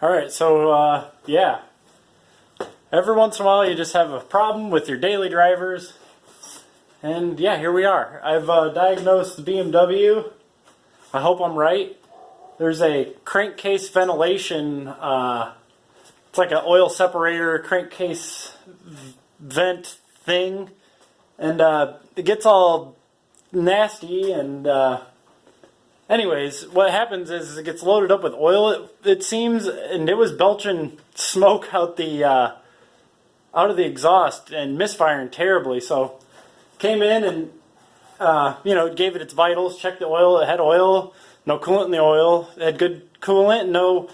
Alright, so yeah. Every once in a while you just have a problem with your daily drivers. And yeah, here we are. I've diagnosed the BMW. I hope I'm right. There's a crankcase ventilation, it's like an oil separator crankcase vent thing. And it gets all nasty and anyways, what happens is it gets loaded up with oil, it seems, and it was belching smoke out of the exhaust and misfiring terribly. So came in and gave it its vitals, checked the oil. It had oil, no coolant in the oil. It had good coolant.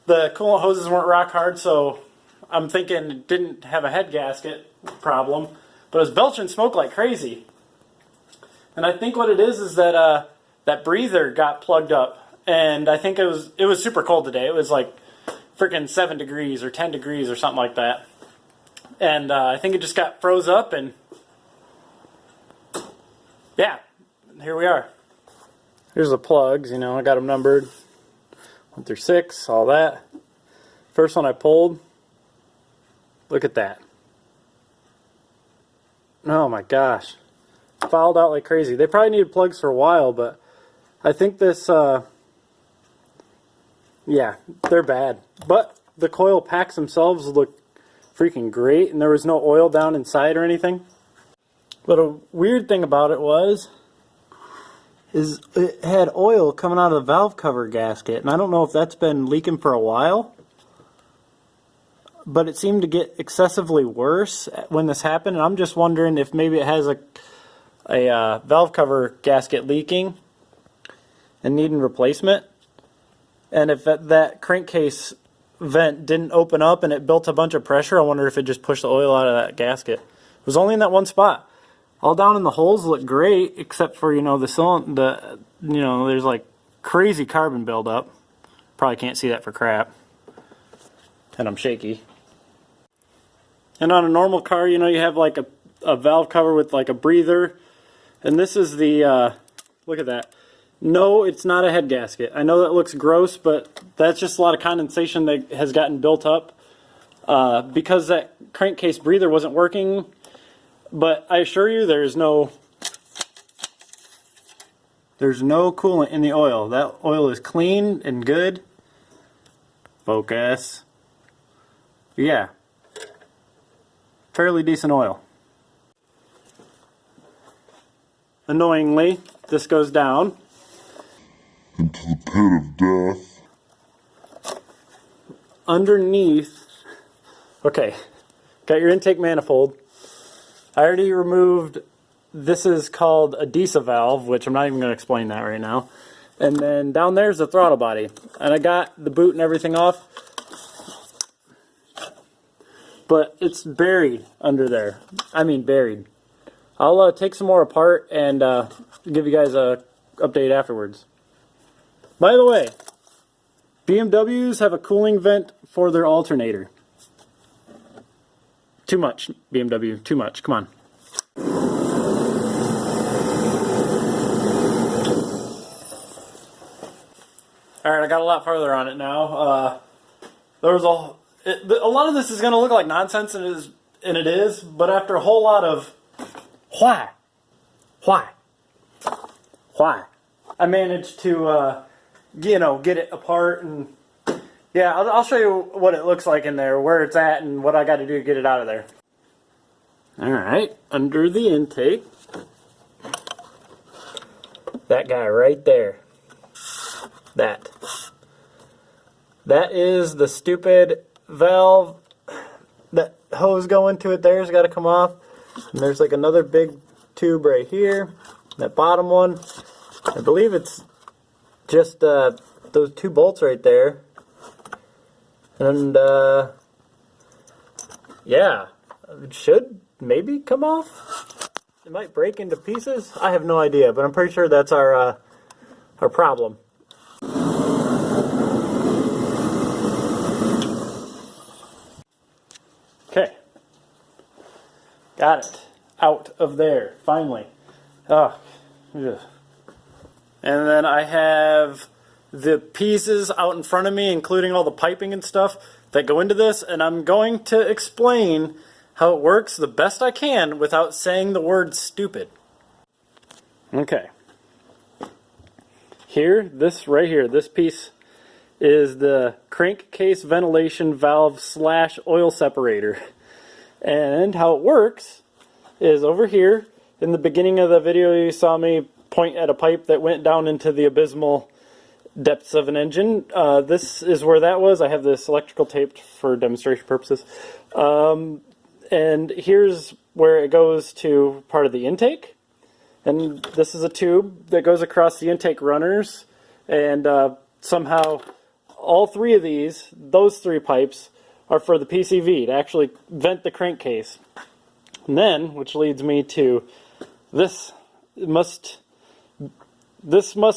The coolant hoses weren't rock hard, so I'm thinking it didn't have a head gasket problem. But it was belching smoke like crazy. And I think what it is that that breather got plugged up. And I think it was super cold today. It was like freaking 7 degrees or 10 degrees or something like that. And I think it just got froze up, and yeah, here we are. Here's the plugs, I got them numbered 1 through 6, all that. First one I pulled, look at that. Oh my gosh, fouled out like crazy. They probably needed plugs for a while, but I think this, yeah, they're bad. But the coil packs themselves look freaking great, and there was no oil down inside or anything. But a weird thing about it is it had oil coming out of the valve cover gasket, and I don't know if that's been leaking for a while, but it seemed to get excessively worse when this happened, and I'm just wondering if maybe it has a valve cover gasket leaking and needing replacement, and if that crankcase vent didn't open up and it built a bunch of pressure, I wonder if it just pushed the oil out of that gasket. It was only in that one spot. All down in the holes look great, except for the cylinder. There's like crazy carbon buildup. Probably can't see that for crap, and I'm shaky. And on a normal car, you have like a valve cover with like a breather, and this is the look at that. No, it's not a head gasket. I know that looks gross, but that's just a lot of condensation that has gotten built up because that crankcase breather wasn't working. But I assure you, there's no coolant in the oil. That oil is clean and good. Focus. Yeah. Fairly decent oil. Annoyingly, this goes down into the pit of death. Underneath, okay, got your intake manifold. I already removed, this is called a DISA valve, which I'm not even going to explain that right now. And then down there's the throttle body. And I got the boot and everything off, but it's buried under there. I mean buried. I'll take some more apart and give you guys a update afterwards. By the way, BMWs have a cooling vent for their alternator. Too much, BMW, too much, come on. Alright, I got a lot farther on it now. There was a lot of this is going to look like nonsense, and it is, but after a whole lot of why, I managed to get it apart, and yeah, I'll show you what it looks like in there, where it's at, and what I got to do to get it out of there. Alright, under the intake, that guy right there, that is the stupid valve. That hose going to it there's got to come off, and there's like another big tube right here, that bottom one. I believe it's just those 2 bolts right there, and yeah, it should maybe come off. It might break into pieces. I have no idea, but I'm pretty sure that's our problem. Okay, got it out of there finally. Oh, ugh. And then I have the pieces out in front of me, including all the piping and stuff that go into this, and I'm going to explain how it works the best I can without saying the word stupid. Okay. Here, this right here, this piece is the crankcase ventilation valve / oil separator. And how it works is over here, in the beginning of the video you saw me point at a pipe that went down into the abysmal depths of an engine. This is where that was. I have this electrical taped for demonstration purposes. And here's where it goes to part of the intake. And this is a tube that goes across the intake runners. And somehow all three of these, those three pipes, are for the PCV to actually vent the crankcase. And then, which leads me to this must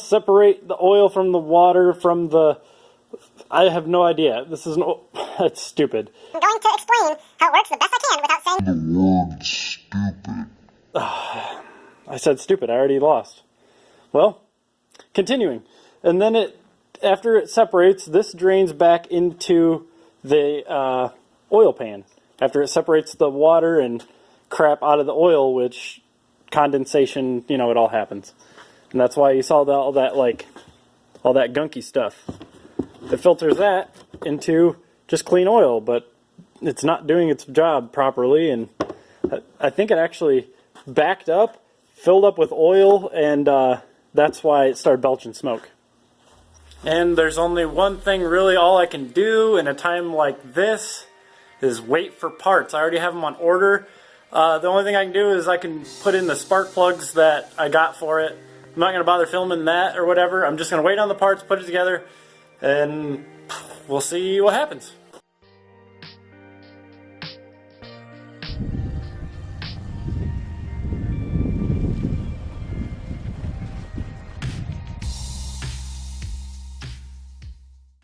separate the oil from the water from the... I have no idea. This is that's stupid. I'm going to explain how it works the best I can without saying the word stupid. I said stupid. I already lost. Well, continuing. And then after it separates, this drains back into the oil pan. After it separates the water and crap out of the oil, which condensation, it all happens. And that's why you saw all that gunky stuff. It filters that into just clean oil, but it's not doing its job properly, and I think it actually backed up, filled up with oil, and that's why it started belching smoke. And there's only one thing really all I can do in a time like this is wait for parts. I already have them on order. The only thing I can do is I can put in the spark plugs that I got for it. I'm not going to bother filming that or whatever. I'm just going to wait on the parts, put it together, and we'll see what happens.